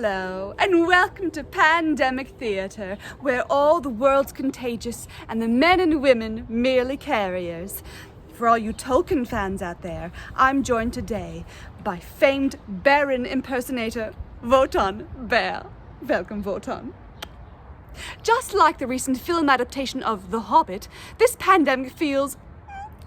Hello, and welcome to Pandemic Theatre, where all the world's contagious and the men and women merely carriers. For all you Tolkien fans out there, I'm joined today by famed Baron impersonator Wotan Bear. Welcome, Wotan. Just like the recent film adaptation of The Hobbit, this pandemic feels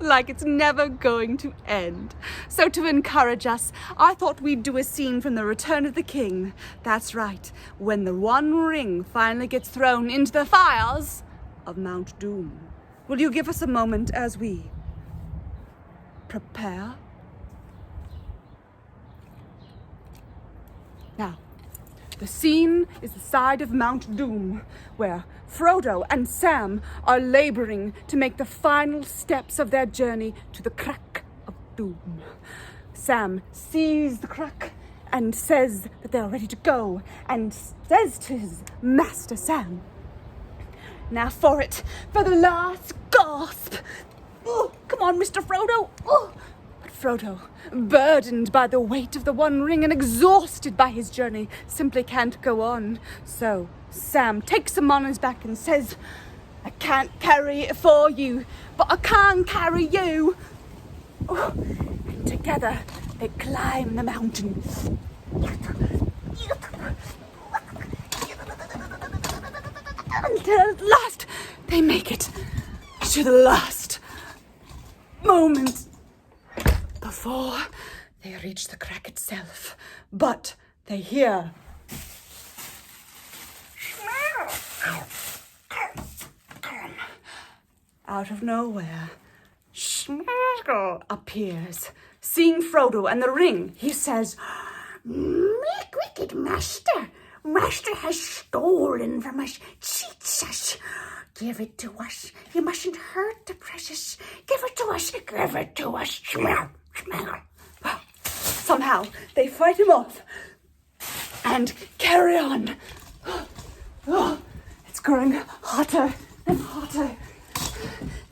like it's never going to end. So to encourage us, I thought we'd do a scene from The Return of the King. That's right, when the One Ring finally gets thrown into the fires of Mount Doom. Will you give us a moment as we prepare? Now, the scene is the side of Mount Doom, where Frodo and Sam are laboring to make the final steps of their journey to the crack of doom. Sam sees the crack and says that they're ready to go, and says to his master Sam, "Now for it, for the last gasp! Oh, come on, Mr. Frodo!" Oh. But Frodo, burdened by the weight of the One Ring and exhausted by his journey, simply can't go on. So Sam takes him on his back and says, "I can't carry it for you, but I can carry you." Oh. And together they climb the mountain. Until at last they make it to the last moment before they reach the crack itself. But they hear out of nowhere, Smeagol appears. Seeing Frodo and the ring, he says, "Make wicked master. Master has stolen from us, cheats us. Give it to us. You mustn't hurt the precious. Give it to us. Give it to us. Smell. Somehow, they fight him off and carry on. Oh, it's growing hotter and hotter.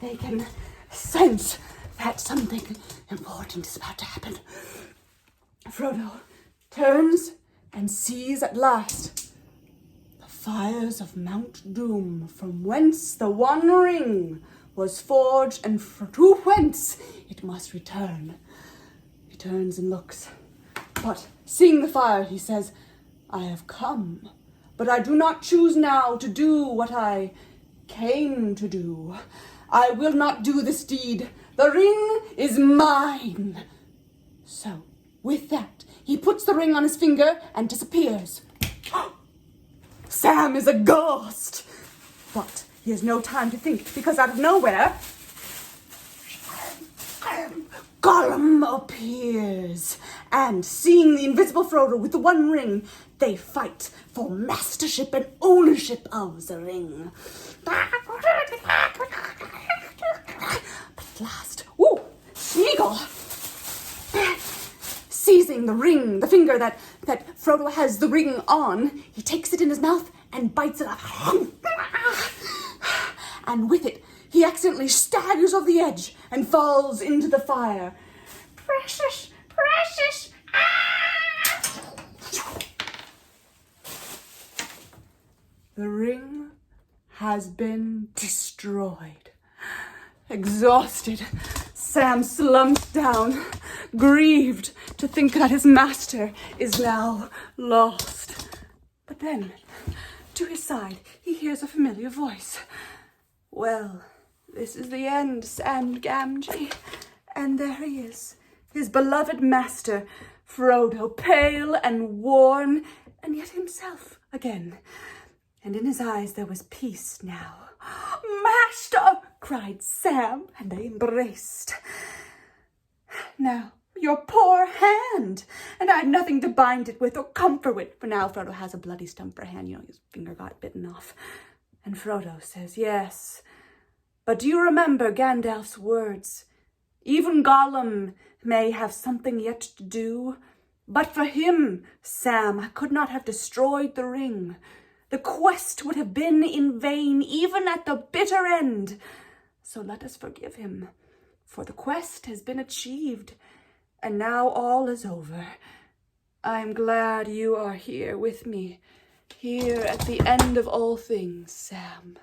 They can sense that something important is about to happen. Frodo turns and sees at last the fires of Mount Doom, from whence the One Ring was forged and to whence it must return. He turns and looks, but seeing the fire, he says, "I have come, but I do not choose now to do what I came to do. I will not do this deed. The ring is mine." So, with that, he puts the ring on his finger and disappears. Sam is aghast, but he has no time to think, because out of nowhere, Gollum appears, and seeing the invisible Frodo with the One Ring, they fight for mastership and ownership of the ring. But at last, Smeagol, seizing the ring, the finger that Frodo has the ring on, he takes it in his mouth and bites it off. And with it, he accidentally staggers off the edge and falls into the fire. Precious, precious! Ah! The ring has been destroyed. Exhausted, Sam slumps down, grieved to think that his master is now lost. But then, to his side, he hears a familiar voice. "Well, this is the end, Sam Gamgee." And there he is, his beloved master, Frodo, pale and worn, and yet himself again. And in his eyes there was peace now. "Master!" cried Sam, and they embraced. "Now, your poor hand! And I had nothing to bind it with or comfort it, for now Frodo has a bloody stump for a hand. His finger got bitten off." And Frodo says, "Yes, but do you remember Gandalf's words? Even Gollum may have something yet to do. But for him, Sam, I could not have destroyed the ring. The quest would have been in vain, even at the bitter end. So let us forgive him, for the quest has been achieved, and now all is over. I'm glad you are here with me, here at the end of all things, Sam.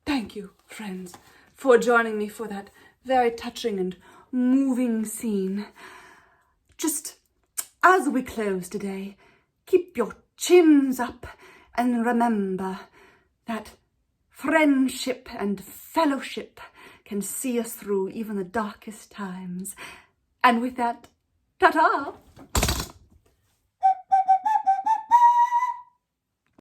Thank you, friends, for joining me for that very touching and moving scene. Just as we close today, keep your chins up and remember that friendship and fellowship can see us through even the darkest times. And with that, ta-ta!